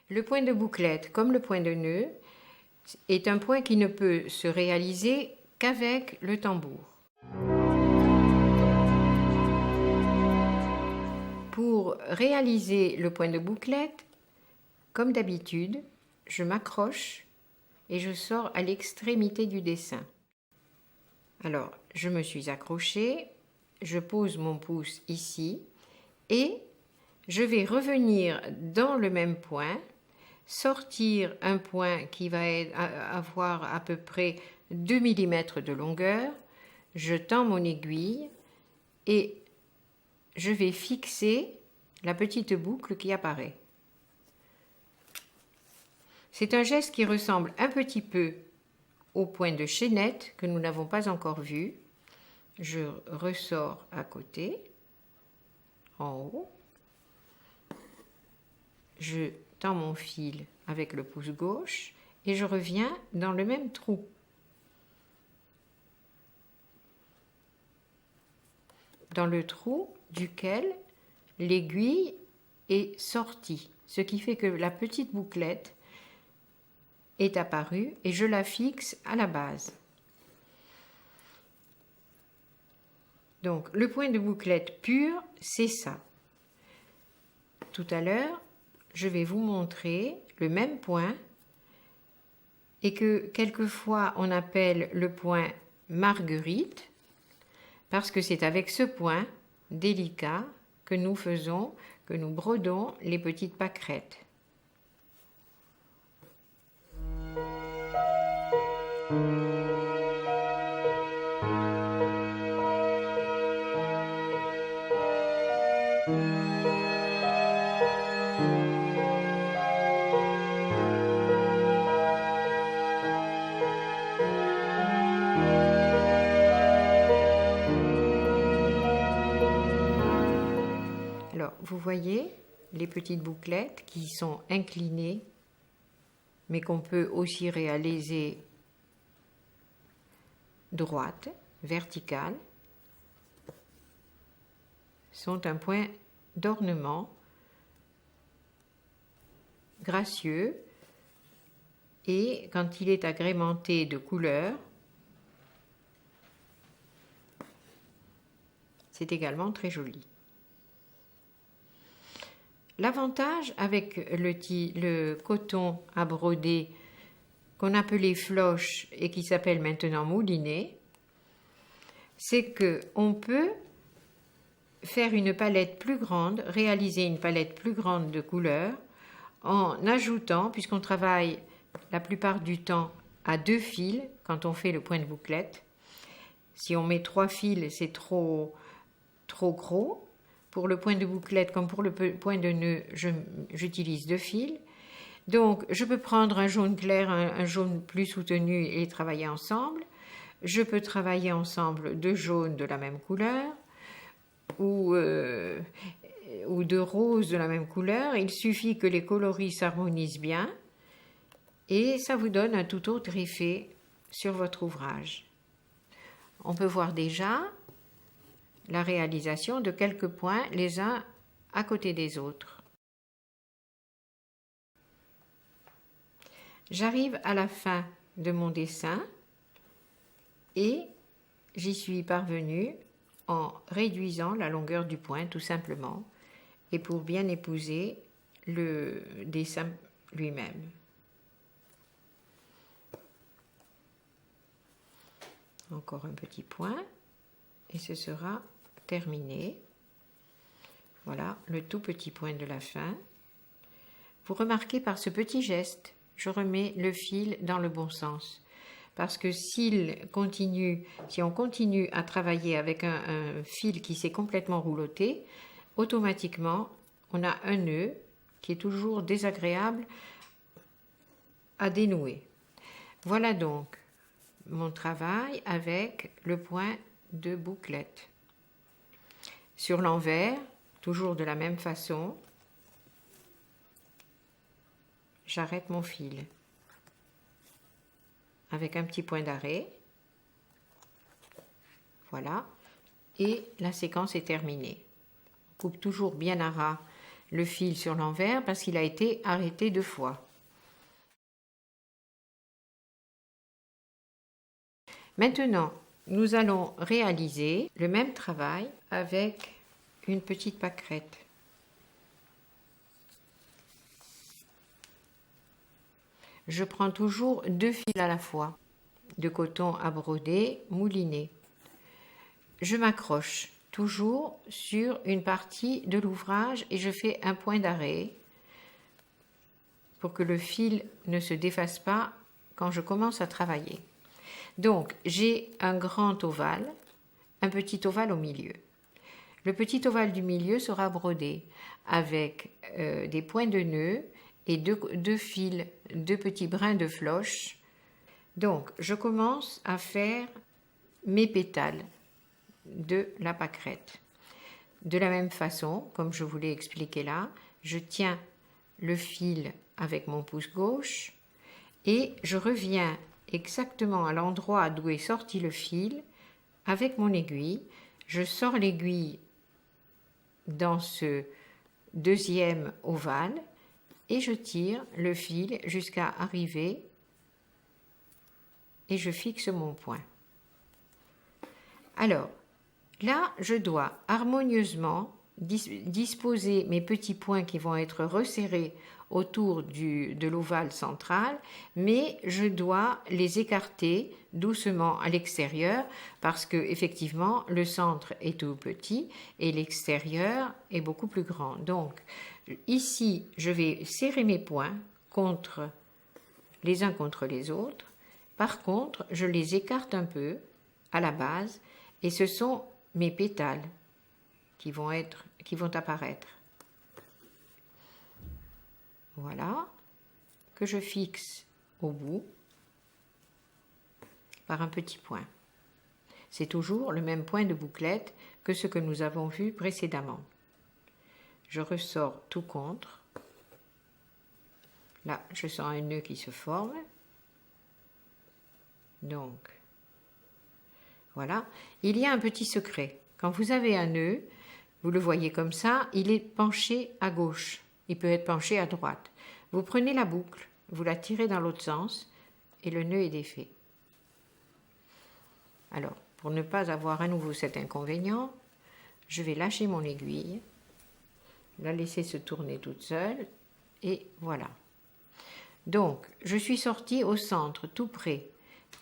Le point de bouclette, comme le point de nœud, est un point qui ne peut se réaliser qu'avec le tambour. Pour réaliser le point de bouclette, comme d'habitude, je m'accroche et je sors à l'extrémité du dessin. Alors, je me suis accrochée, je pose mon pouce ici et je vais revenir dans le même point, sortir un point qui va avoir à peu près 2 mm de longueur, je tends mon aiguille et je vais fixer la petite boucle qui apparaît. C'est un geste qui ressemble un petit peu au point de chaînette que nous n'avons pas encore vu. Je ressors à côté, en haut. Je tends mon fil avec le pouce gauche et je reviens dans le même trou. Dans le trou duquel l'aiguille est sortie, ce qui fait que la petite bouclette est apparue et je la fixe à la base. Donc le point de bouclette pur, c'est ça. Tout à l'heure, je vais vous montrer le même point et que quelquefois on appelle le point marguerite parce que c'est avec ce point délicat que nous brodons les petites pâquerettes. Alors, vous voyez les petites bouclettes qui sont inclinées, mais qu'on peut aussi réaliser droites, verticales, sont un point d'ornement gracieux et quand il est agrémenté de couleurs, c'est également très joli. L'avantage avec le coton à broder qu'on appelait floche et qui s'appelle maintenant moulinet, c'est qu'on peut faire une palette plus grande, réaliser une palette plus grande de couleurs en ajoutant, puisqu'on travaille la plupart du temps à 2 fils quand on fait le point de bouclette. Si on met 3 fils, c'est trop gros. Pour le point de bouclette comme pour le point de nœud, j'utilise 2 fils. Donc, je peux prendre un jaune clair, un jaune plus soutenu et les travailler ensemble. Je peux travailler ensemble 2 jaunes de la même couleur ou 2 roses de la même couleur. Il suffit que les coloris s'harmonisent bien et ça vous donne un tout autre effet sur votre ouvrage. On peut voir déjà la réalisation de quelques points les uns à côté des autres. J'arrive à la fin de mon dessin et j'y suis parvenue en réduisant la longueur du point tout simplement et pour bien épouser le dessin lui-même. Encore un petit point et ce sera terminé. Voilà le tout petit point de la fin. Vous remarquez par ce petit geste, je remets le fil dans le bon sens. Parce que si on continue à travailler avec un fil qui s'est complètement rouloté, automatiquement, on a un nœud qui est toujours désagréable à dénouer. Voilà donc mon travail avec le point de bouclette. Sur l'envers, toujours de la même façon, j'arrête mon fil avec un petit point d'arrêt. Voilà, et la séquence est terminée. On coupe toujours bien à ras le fil sur l'envers parce qu'il a été arrêté 2 fois. Maintenant, nous allons réaliser le même travail avec une petite pâquerette. Je prends toujours 2 fils à la fois, de coton à broder mouliné. Je m'accroche toujours sur une partie de l'ouvrage et je fais un point d'arrêt pour que le fil ne se défasse pas quand je commence à travailler. Donc, j'ai un grand ovale, un petit ovale au milieu. Le petit ovale du milieu sera brodé avec des points de nœud et deux fils, 2 petits brins de floche. Donc, je commence à faire mes pétales de la pâquerette. De la même façon, comme je vous l'ai expliqué là, je tiens le fil avec mon pouce gauche et je reviens exactement à l'endroit d'où est sorti le fil avec mon aiguille. Je sors l'aiguille dans ce deuxième ovale et je tire le fil jusqu'à arriver et je fixe mon point. Alors, là, je dois harmonieusement disposer mes petits points qui vont être resserrés autour de l'ovale central, mais je dois les écarter doucement à l'extérieur parce que effectivement le centre est tout petit et l'extérieur est beaucoup plus grand. Donc ici, je vais serrer mes points les uns contre les autres. Par contre, je les écarte un peu à la base et ce sont mes pétales qui vont apparaître. Voilà, que je fixe au bout par un petit point. C'est toujours le même point de bouclette que ce que nous avons vu précédemment. Je ressors tout contre. Là, je sens un nœud qui se forme. Donc, voilà. Il y a un petit secret. Quand vous avez un nœud, vous le voyez comme ça, il est penché à gauche. Il peut être penché à droite. Vous prenez la boucle, vous la tirez dans l'autre sens et le nœud est défait. Alors, pour ne pas avoir à nouveau cet inconvénient, je vais lâcher mon aiguille, la laisser se tourner toute seule et voilà. Donc, je suis sortie au centre, tout près.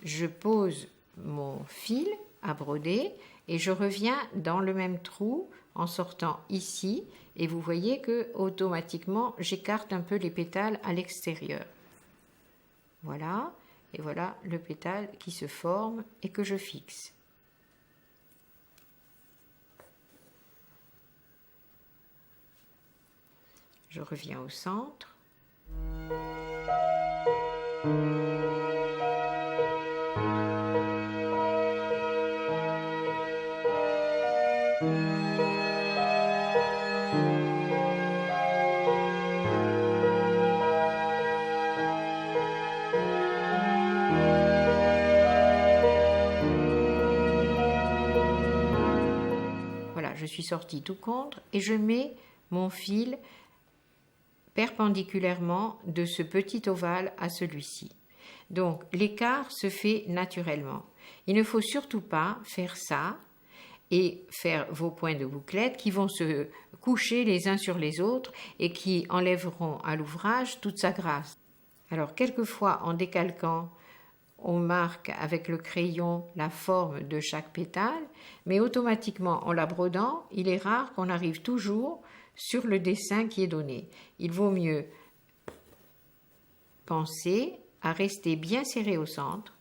Je pose mon fil à broder et je reviens dans le même trou en sortant ici et vous voyez que automatiquement j'écarte un peu les pétales à l'extérieur. Voilà, et voilà le pétale qui se forme et que je fixe. Je reviens au centre. Voilà, je suis sortie tout contre et je mets mon fil perpendiculairement de ce petit ovale à celui-ci. Donc l'écart se fait naturellement. Il ne faut surtout pas faire ça et faire vos points de bouclette qui vont se coucher les uns sur les autres et qui enlèveront à l'ouvrage toute sa grâce. Alors quelquefois en décalquant, on marque avec le crayon la forme de chaque pétale, mais automatiquement en la brodant, il est rare qu'on arrive toujours sur le dessin qui est donné. Il vaut mieux penser à rester bien serré au centre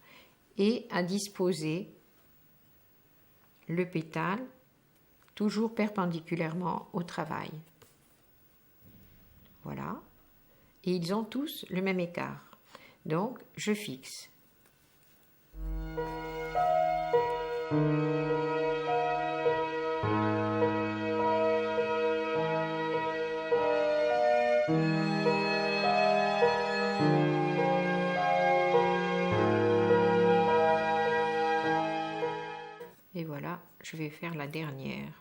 et à disposer le pétale toujours perpendiculairement au travail. Voilà. Et ils ont tous le même écart. Donc, je fixe. Et voilà, je vais faire la dernière.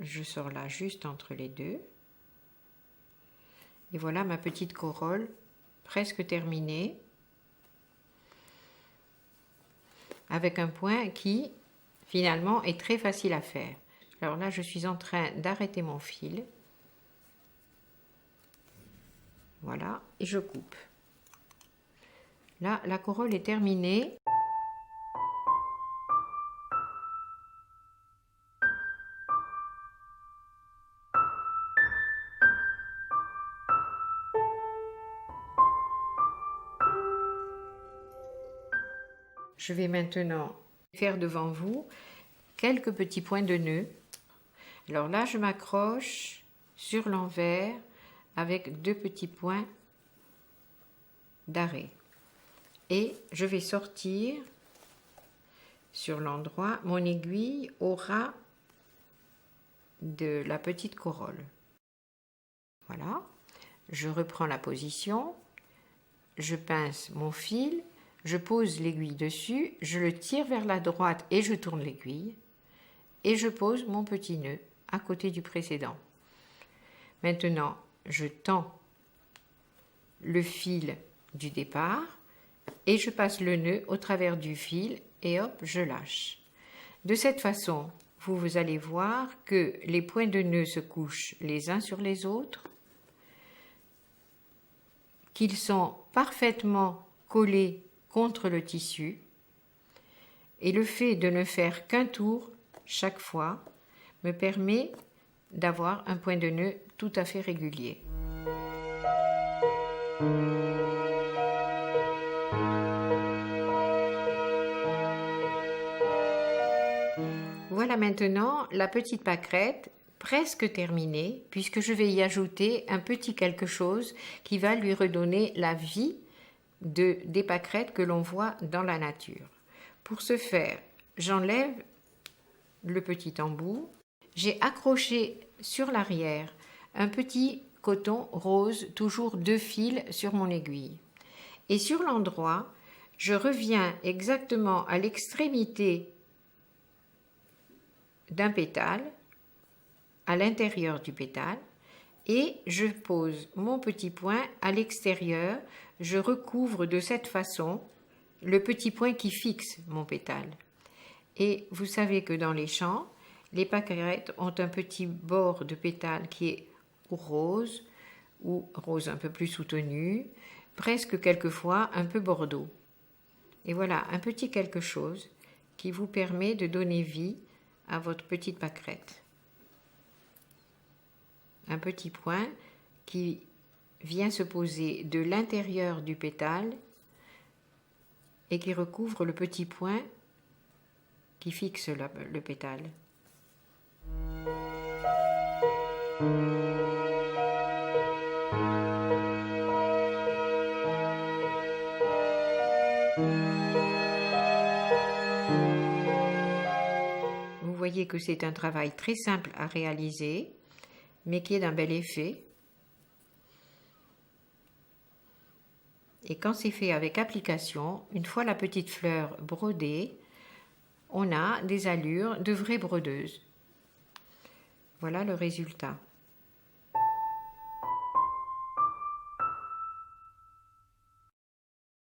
je sors là juste entre les deux. Et voilà ma petite corolle presque terminée, avec un point qui finalement est très facile à faire. Alors là, je suis en train d'arrêter mon fil. Voilà, et je coupe. Là, la corolle est terminée. Je vais maintenant faire devant vous quelques petits points de nœud. Alors là, je m'accroche sur l'envers avec 2 petits points d'arrêt. Et je vais sortir sur l'endroit mon aiguille au ras de la petite corolle. Voilà, je reprends la position, je pince mon fil, je pose l'aiguille dessus, je le tire vers la droite et je tourne l'aiguille et je pose mon petit nœud à côté du précédent. Maintenant, je tends le fil du départ et je passe le nœud au travers du fil et hop, je lâche. De cette façon, vous allez voir que les points de nœud se couchent les uns sur les autres, qu'ils sont parfaitement collés contre le tissu, et le fait de ne faire qu'un tour chaque fois me permet d'avoir un point de nœud tout à fait régulier. Voilà maintenant la petite pâquerette presque terminée, puisque je vais y ajouter un petit quelque chose qui va lui redonner la vie des pâquerettes que l'on voit dans la nature. Pour ce faire, j'enlève le petit embout. J'ai accroché sur l'arrière un petit coton rose, toujours 2 fils sur mon aiguille. Et sur l'endroit, je reviens exactement à l'extrémité d'un pétale, à l'intérieur du pétale, et je pose mon petit point à l'extérieur. Je recouvre de cette façon le petit point qui fixe mon pétale. Et vous savez que dans les champs, les pâquerettes ont un petit bord de pétale qui est rose, ou rose un peu plus soutenu, presque quelquefois un peu bordeaux. Et voilà un petit quelque chose qui vous permet de donner vie à votre petite pâquerette. Un petit point qui vient se poser de l'intérieur du pétale et qui recouvre le petit point qui fixe le pétale. Vous voyez que c'est un travail très simple à réaliser, mais qui est d'un bel effet. Et quand c'est fait avec application, une fois la petite fleur brodée, on a des allures de vraie brodeuse. Voilà le résultat.